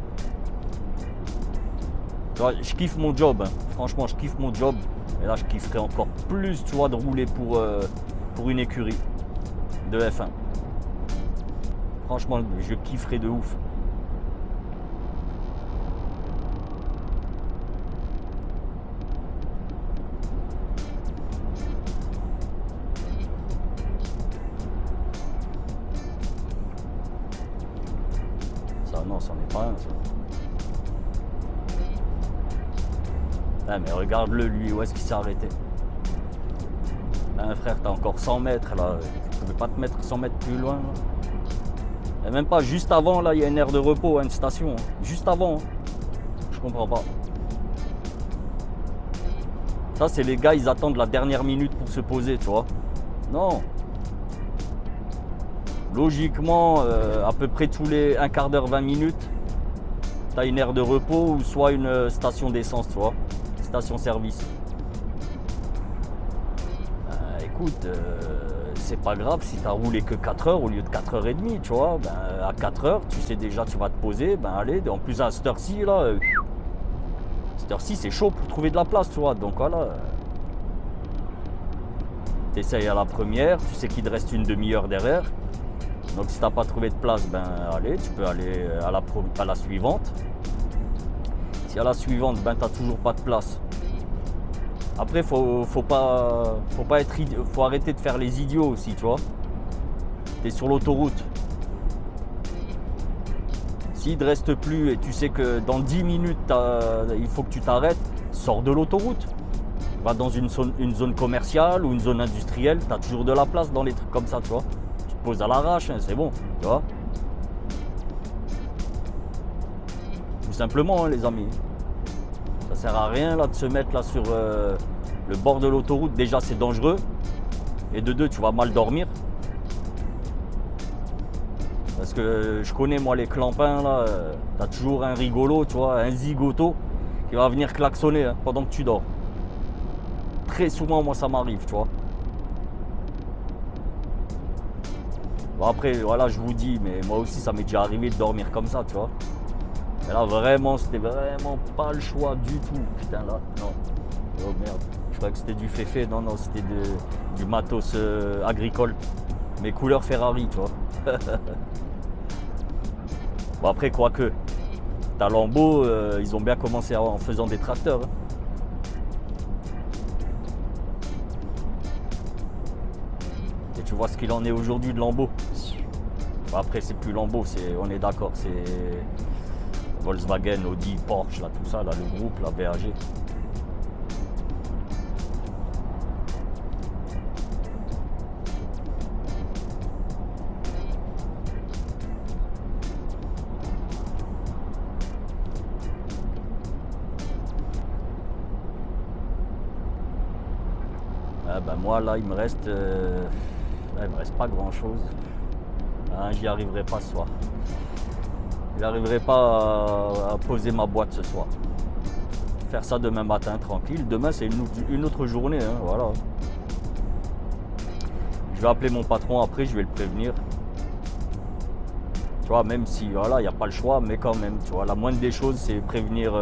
Je kiffe mon job, hein. Franchement, je kiffe mon job. Et là, je kifferais encore plus, tu vois, de rouler pour une écurie de F1. Franchement, je kifferais de ouf. Ça, non, ça n'est pas un, ça. Ah, mais regarde-le, lui, où est-ce qu'il s'est arrêté? Hein, frère, t'as encore 100 mètres là. Tu pouvais pas te mettre 100 mètres plus loin là. Et même pas, juste avant là, il y a une aire de repos, hein, une station. Hein. Juste avant. Hein. Je comprends pas. Ça, c'est les gars, ils attendent la dernière minute pour se poser, tu vois. Non. Logiquement, à peu près tous les 1 quart d'heure, 20 minutes, tu as une aire de repos ou soit une station d'essence, tu vois. Station-service. Écoute, c'est pas grave si tu as roulé que 4 heures au lieu de 4 heures et demie, tu vois. Ben, à 4 heures, tu sais déjà, tu vas te poser. Ben, allez, en plus à cette heure-ci, là, cette heure-ci, c'est chaud pour trouver de la place, tu vois. Donc voilà. Tu essayes à la première, tu sais qu'il te reste une demi-heure derrière. Donc si tu n'as pas trouvé de place, ben allez, tu peux aller à la suivante. Si à la suivante, ben tu n'as toujours pas de place. Après, faut arrêter de faire les idiots aussi, tu vois. Tu es sur l'autoroute. S'il ne te reste plus et tu sais que dans 10 minutes, il faut que tu t'arrêtes, sors de l'autoroute. Va dans une zone commerciale ou une zone industrielle, tu as toujours de la place dans les trucs comme ça, tu vois. Tu te poses à l'arrache, hein, c'est bon, tu vois. Tout simplement, hein, les amis. Ça sert à rien là de se mettre là sur le bord de l'autoroute. Déjà, c'est dangereux. Et de deux, tu vas mal dormir. Parce que je connais, moi, les clampins, là. Tu as toujours un rigolo, tu vois, un zigoto qui va venir klaxonner hein, pendant que tu dors. Très souvent, moi, ça m'arrive, tu vois. Bon, après, voilà, je vous dis, mais moi aussi, ça m'est déjà arrivé de dormir comme ça, tu vois. Mais là, vraiment, c'était vraiment pas le choix du tout. Putain, là, non. Oh merde. Je croyais que c'était du féfé. Non, non, c'était du matos agricole. Mais couleur Ferrari, tu vois. Bon, après, quoique, t'as Lambeau, ils ont bien commencé en faisant des tracteurs. Hein. Et tu vois ce qu'il en est aujourd'hui de Lambeau. Bon, après, c'est plus Lambeau, on est d'accord, c'est Volkswagen, Audi, Porsche, là, tout ça, là, le groupe, la BAG. Ah ben moi là il me reste pas grand chose. Hein, j'y arriverai pas ce soir. J'arriverai pas à poser ma boîte ce soir. Faire ça demain matin tranquille. Demain c'est une autre journée, hein, voilà. Je vais appeler mon patron après, je vais le prévenir. Tu vois, même si voilà, il n'y a pas le choix, mais quand même, tu vois, la moindre des choses c'est prévenir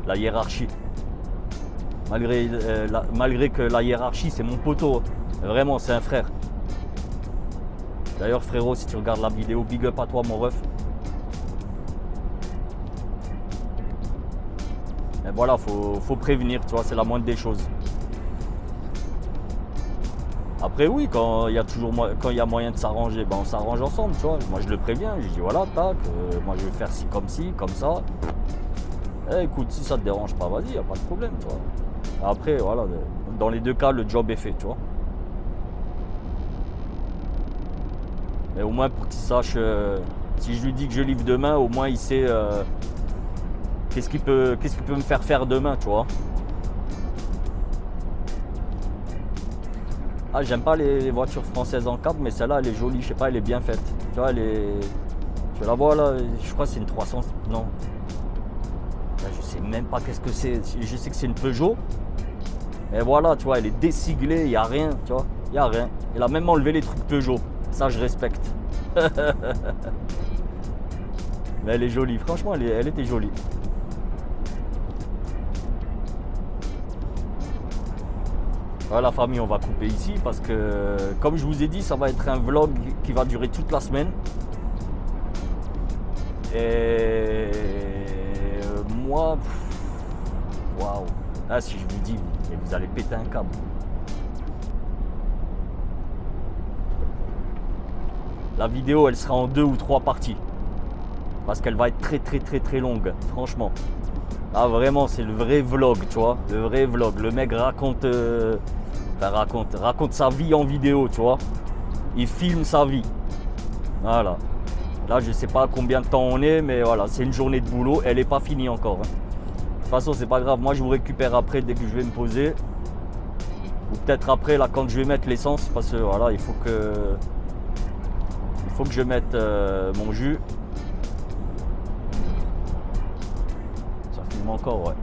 la hiérarchie. Malgré que la hiérarchie c'est mon poteau, vraiment c'est un frère. D'ailleurs frérot, si tu regardes la vidéo, big up à toi mon ref. Mais voilà, faut prévenir, tu vois, c'est la moindre des choses. Après oui, quand il y a moyen de s'arranger, ben on s'arrange ensemble, tu vois. Moi je le préviens, je dis voilà, tac, moi je vais faire ci, comme ça. Eh, écoute, si ça te dérange pas, vas-y, y a pas de problème, tu vois. Après, voilà, dans les deux cas, le job est fait, tu vois. Mais au moins pour qu'il sache, si je lui dis que je livre demain, au moins il sait qu'est-ce qu'il peut me faire demain, tu vois. Ah, j'aime pas les voitures françaises en cab, mais celle-là, elle est jolie, je sais pas, elle est bien faite. Tu vois, tu la vois là, je crois que c'est une 300, non. Là, je sais même pas qu'est-ce que c'est, je sais que c'est une Peugeot. Et voilà, tu vois, elle est désiglée, il n'y a rien, tu vois, il n'y a rien. Elle a même enlevé les trucs Peugeot, ça je respecte. Mais elle est jolie, franchement, elle était jolie. Voilà, la famille, on va couper ici parce que, comme je vous ai dit, ça va être un vlog qui va durer toute la semaine. Et moi, waouh. Là, si je vous dis, vous allez péter un câble. La vidéo, elle sera en 2 ou 3 parties. Parce qu'elle va être très longue, franchement. Ah, vraiment, c'est le vrai vlog, tu vois. Le vrai vlog. Le mec raconte Enfin, raconte sa vie en vidéo, tu vois. Il filme sa vie. Voilà. Là, je sais pas combien de temps on est, mais voilà, c'est une journée de boulot. Elle n'est pas finie encore. Hein. De toute façon, c'est pas grave. Moi, je vous récupère après dès que je vais me poser. Ou peut-être après, là, quand je vais mettre l'essence. Parce que voilà, il faut que je mette mon jus. Ça filme encore, ouais.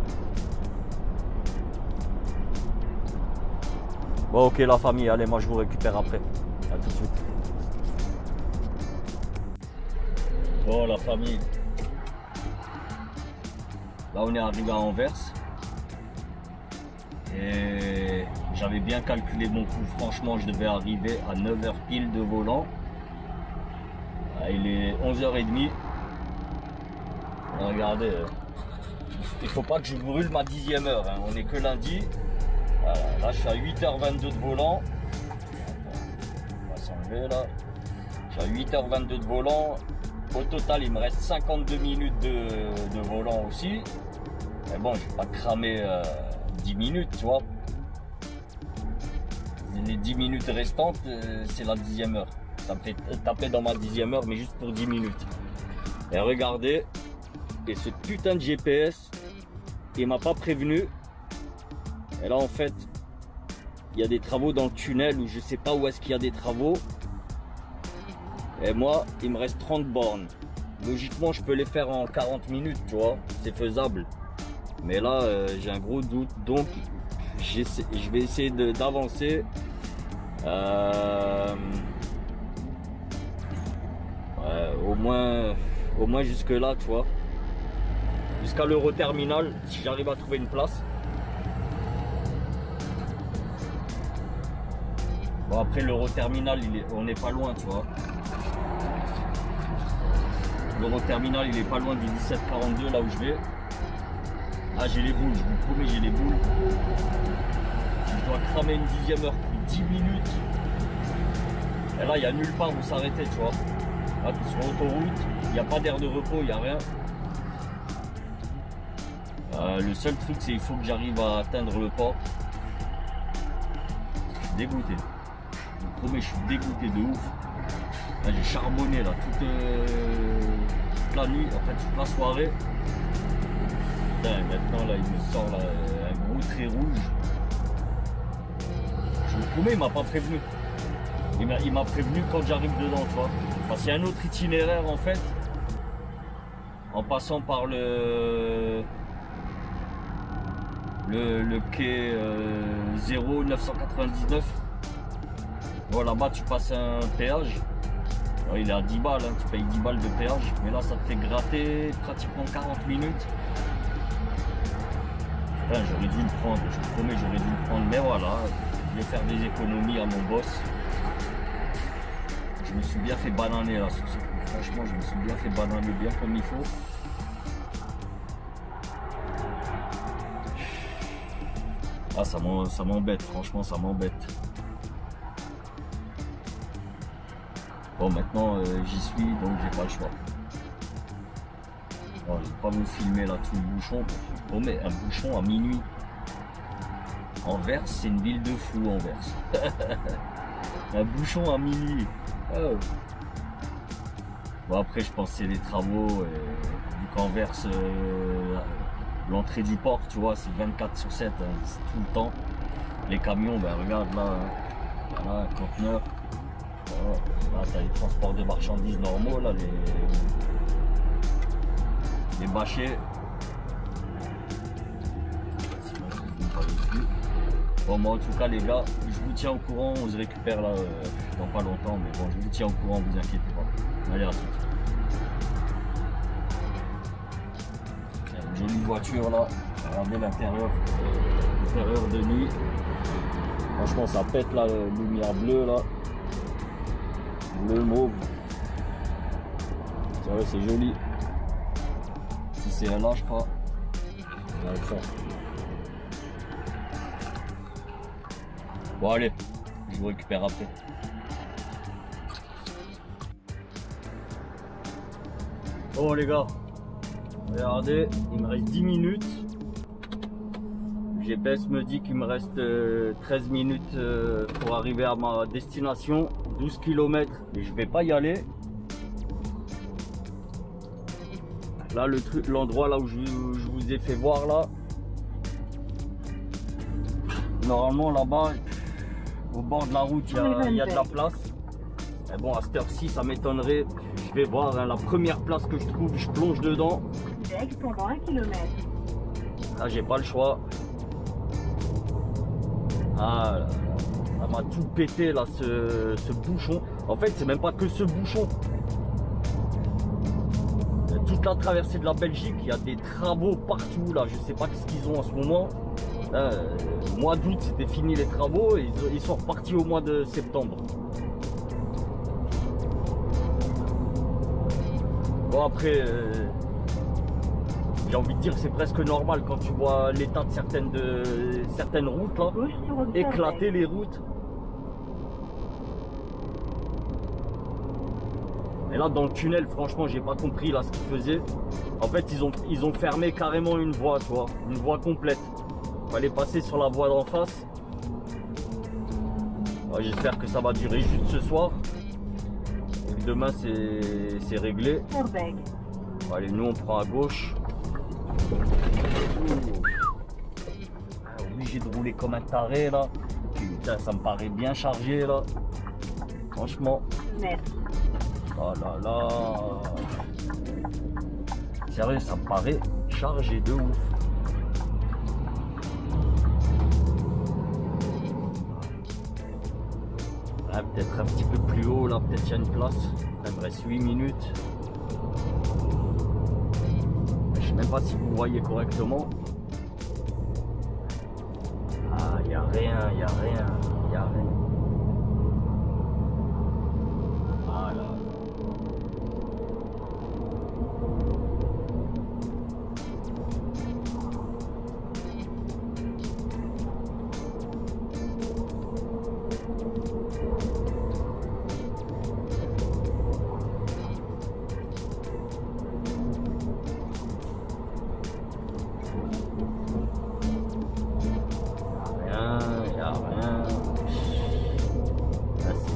Bon, ok, la famille. Allez, moi, je vous récupère après. À tout de suite. Bon, la famille. Là, on est arrivé à Anvers. Et j'avais bien calculé mon coup. Franchement, je devais arriver à 9h pile de volant. Il est 11h30. Regardez. Il faut pas que je brûle ma 10e heure. Hein. On est que lundi. Voilà, là, je suis à 8h22 de volant. On va s'enlever là. Je suis à 8h22 de volant. Au total, il me reste 52 minutes de volant aussi. Mais bon, je ne vais pas cramer 10 minutes, tu vois. Les 10 minutes restantes, c'est la 10e heure. Ça me fait taper dans ma 10e heure, mais juste pour 10 minutes. Et regardez, et ce putain de GPS, il m'a pas prévenu. Et là, en fait, il y a des travaux dans le tunnel où je sais pas où est-ce qu'il y a des travaux. Et moi, il me reste 30 bornes. Logiquement, je peux les faire en 40 minutes, tu vois. C'est faisable. Mais là, j'ai un gros doute. Donc, je vais essayer d'avancer. Au moins jusque là, tu vois. Jusqu'à l'Euroterminal, si j'arrive à trouver une place. Bon, après l'Euroterminal, on n'est pas loin, tu vois. L'Euroterminal, il est pas loin du 1742, là où je vais. Ah, j'ai les boules, je vous promets, j'ai les boules. Je dois cramer une 10e heure pour 10 minutes. Et là, il n'y a nulle part où s'arrêter, tu vois. Là, tu es sur l'autoroute, il n'y a pas d'air de repos, il n'y a rien. Le seul truc, c'est qu'il faut que j'arrive à atteindre le port. Je suis dégoûté. Je vous promets, je suis dégoûté de ouf. Là, j'ai charbonné là, toute la nuit, en fait toute la soirée. Putain, maintenant là, il me sort là, un gros trait rouge. Je vous promets, il m'a pas prévenu. Il m'a prévenu quand j'arrive dedans, tu vois. Parce qu'il y a un autre itinéraire en fait. En passant par le quai 0999. Bon, là-bas tu passes un péage. Alors, il est à 10 balles, hein, tu payes 10 balles de péage. Mais là ça te fait gratter pratiquement 40 minutes. Putain, j'aurais dû le prendre, je vous promets, j'aurais dû le prendre. Mais voilà, je vais faire des économies à mon boss. Je me suis bien fait bananer là sur ce coup. Franchement, je me suis bien fait bananer bien comme il faut. Ah, ça m'embête, franchement, ça m'embête. Bon, maintenant, j'y suis, donc j'ai pas le choix. Bon, je vais pas vous filmer là tout le bouchon. Oh, mais un bouchon à minuit. Anvers, c'est une ville de fou, Anvers. Un bouchon à minuit. Oh. Bon, après, je pense que c'est les travaux. Vu qu'Anvers, l'entrée du port, tu vois, c'est 24/7, hein, c'est tout le temps. Les camions, ben regarde là, voilà, conteneur. Voilà. Là, tu as les transports de marchandises normaux, là, les bâchers. Bon, moi en tout cas, les gars, je vous tiens au courant, on se récupère là dans pas longtemps, mais bon, je vous tiens au courant, vous inquiétez pas. Allez, à tout. Une jolie voiture là, regardez l'intérieur de nuit. Franchement, ça pète la lumière bleue là. Bleu mauve. C'est vrai, c'est joli. Si c'est un là, je crois. Avec ça. Bon, allez, je vous récupère après. Bon, les gars, regardez, il me reste 10 minutes. GPS me dit qu'il me reste 13 minutes pour arriver à ma destination, 12 km et je vais pas y aller. Là l'endroit là où je vous ai fait voir là, normalement là-bas au bord de la route il y a de la place. Mais bon, à cette heure-ci ça m'étonnerait. Je vais voir hein, la première place que je trouve, je plonge dedans. Pendant 1 km. Là j'ai pas le choix. Ah là, ça m'a tout pété là ce bouchon. En fait c'est même pas que ce bouchon. Toute la traversée de la Belgique, il y a des travaux partout là. Je sais pas ce qu'ils ont en ce moment. Mois d'août c'était fini les travaux et ils sont repartis au mois de septembre. Bon après j'ai envie de dire que c'est presque normal quand tu vois l'état de certaines routes là, éclater les routes. Et là dans le tunnel franchement j'ai pas compris là ce qu'ils faisaient. En fait ils ont fermé carrément une voie, tu vois, une voie complète. Fallait passer sur la voie d'en face. Ouais, j'espère que ça va durer juste ce soir. Et que demain c'est réglé. Allez, nous on prend à gauche. Ah, obligé de rouler comme un taré là. Putain, ça me paraît bien chargé là. Franchement. Oh là là. Sérieux, ça me paraît chargé de ouf. Ah, peut-être un petit peu plus haut là, peut-être il y a une place. Il me reste 8 minutes. Je sais même pas si vous voyez correctement. Ah, il n'y a rien, il n'y a rien, il n'y a rien. Voilà.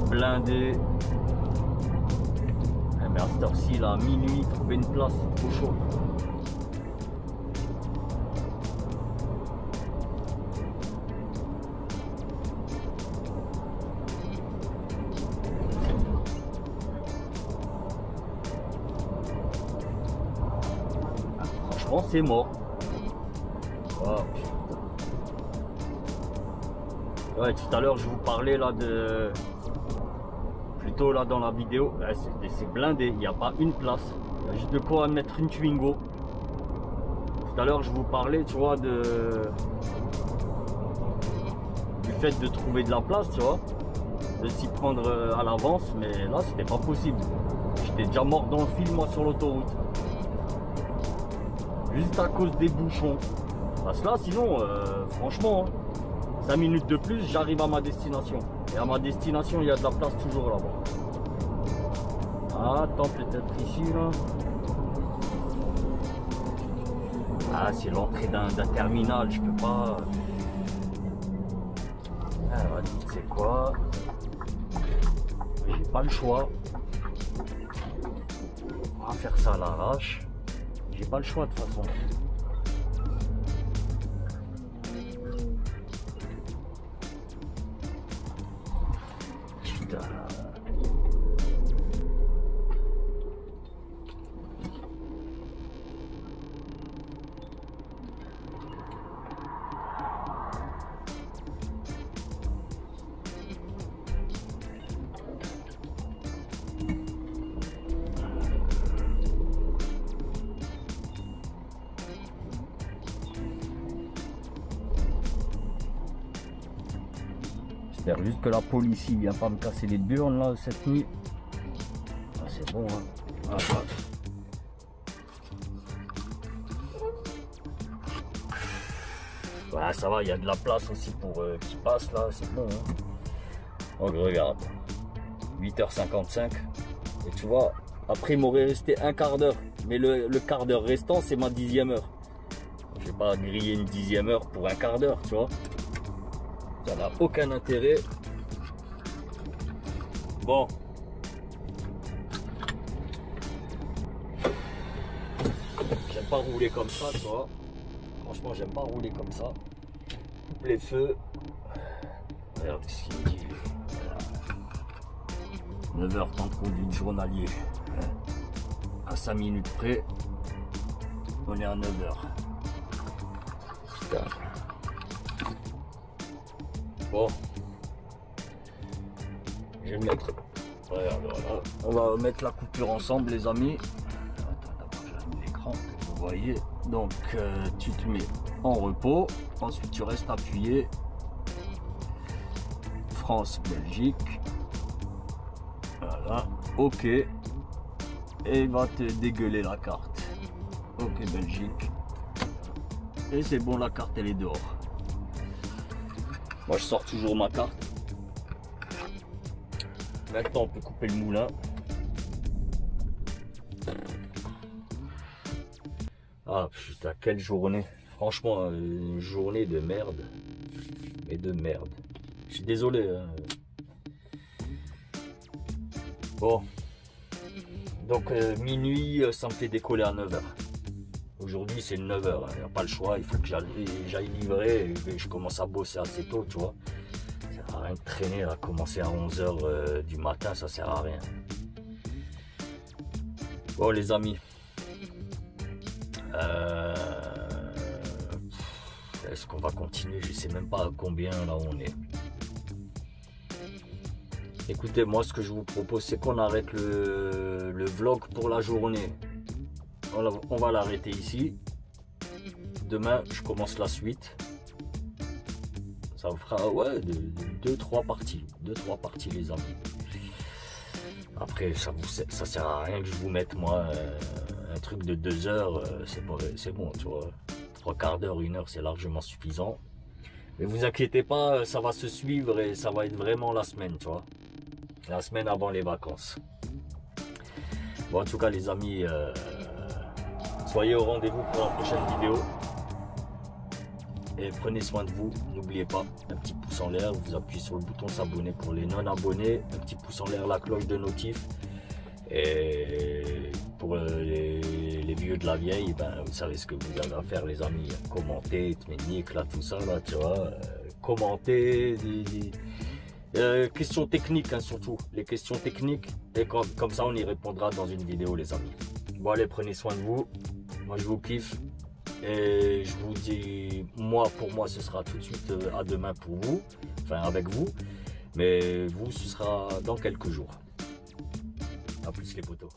Blindé. Mais à cette heure-ci, là, à minuit, trouver une place, c'est trop chaud. Franchement, c'est mort. Oh, putain. Ouais, tout à l'heure, je vous parlais là de... Plutôt là dans la vidéo, c'est blindé, il n'y a pas une place, il y a juste de quoi mettre une Twingo. Tout à l'heure je vous parlais, tu vois, du fait de trouver de la place, tu vois, de s'y prendre à l'avance, mais là c'était pas possible. J'étais déjà mort dans le fil moi sur l'autoroute. Juste à cause des bouchons. Parce que là sinon, franchement, 5 minutes de plus, j'arrive à ma destination. Et à ma destination, il y a de la place toujours là-bas. Ah, attends, peut-être ici, là. Ah, c'est l'entrée d'un terminal, je peux pas... Ah, vas-y, tu sais quoi? J'ai pas le choix. On va faire ça à l'arrache. J'ai pas le choix de toute façon. Putain. J'espère juste que la police ne vient pas me casser les burnes là cette nuit. Ah, c'est bon hein. Ah, ah. Voilà, ça va, il y a de la place aussi pour qui passe là, c'est bon hein. Donc regarde, 8h55 et tu vois, après il m'aurait resté un quart d'heure, mais le quart d'heure restant c'est ma 10e heure. Je vais pas griller une 10e heure pour un quart d'heure, tu vois. Ça n'a aucun intérêt. Bon. J'aime pas rouler comme ça, tu vois. Franchement, j'aime pas rouler comme ça. Coupe les feux. Regarde ce qu'il me dit. 9h, temps de conduite journalier. À 5 minutes près, on est à 9h. Putain. Bon. Je vais mettre. Regarde, voilà. On va mettre la coupure ensemble, les amis. Attends, d'abord, j'allume l'écran que vous voyez. Donc, tu te mets en repos. Ensuite, tu restes appuyé. France, Belgique. Voilà. OK. Et il va te dégueuler la carte. OK, Belgique. Et c'est bon, la carte, elle est dehors. Moi, je sors toujours ma carte. Maintenant, on peut couper le moulin. Ah putain, quelle journée. Franchement, une journée de merde. Mais de merde. Je suis désolé. Hein. Bon. Donc, minuit, ça me fait décoller à 9h. Aujourd'hui, c'est 9h. Il n'y a pas le choix. Il faut que j'aille livrer. Et je commence à bosser assez tôt, tu vois. Ça sert à rien de traîner, à commencer à 11h du matin, ça sert à rien. Bon, les amis. Est-ce qu'on va continuer? Je sais même pas à combien là on est. Écoutez, moi ce que je vous propose, c'est qu'on arrête le vlog pour la journée. On va l'arrêter ici. Demain, je commence la suite. Ça vous fera, ouais, 2-3 parties. 2-3 parties, les amis. Après, ça sert à rien que je vous mette, moi, un truc de 2 heures. C'est bon, tu vois. 3 quarts d'heure, 1 heure, c'est largement suffisant. Mais vous inquiétez pas, ça va se suivre et ça va être vraiment la semaine, tu vois. La semaine avant les vacances. Bon, en tout cas, les amis, soyez au rendez-vous pour la prochaine vidéo. Et prenez soin de vous. N'oubliez pas, un petit pouce en l'air. Vous appuyez sur le bouton s'abonner pour les non-abonnés. Un petit pouce en l'air, la cloche de notif. Et pour les vieux de la vieille, ben, vous savez ce que vous avez à faire, les amis. Commenter, Tménique, là, tout ça, là, tu vois. Commenter, questions techniques, hein, surtout. Les questions techniques. Et comme ça, on y répondra dans une vidéo, les amis. Bon, allez, prenez soin de vous. Moi, je vous kiffe. Et je vous dis, pour moi, ce sera tout de suite à demain pour vous. Enfin, avec vous. Mais vous, ce sera dans quelques jours. A plus les potos.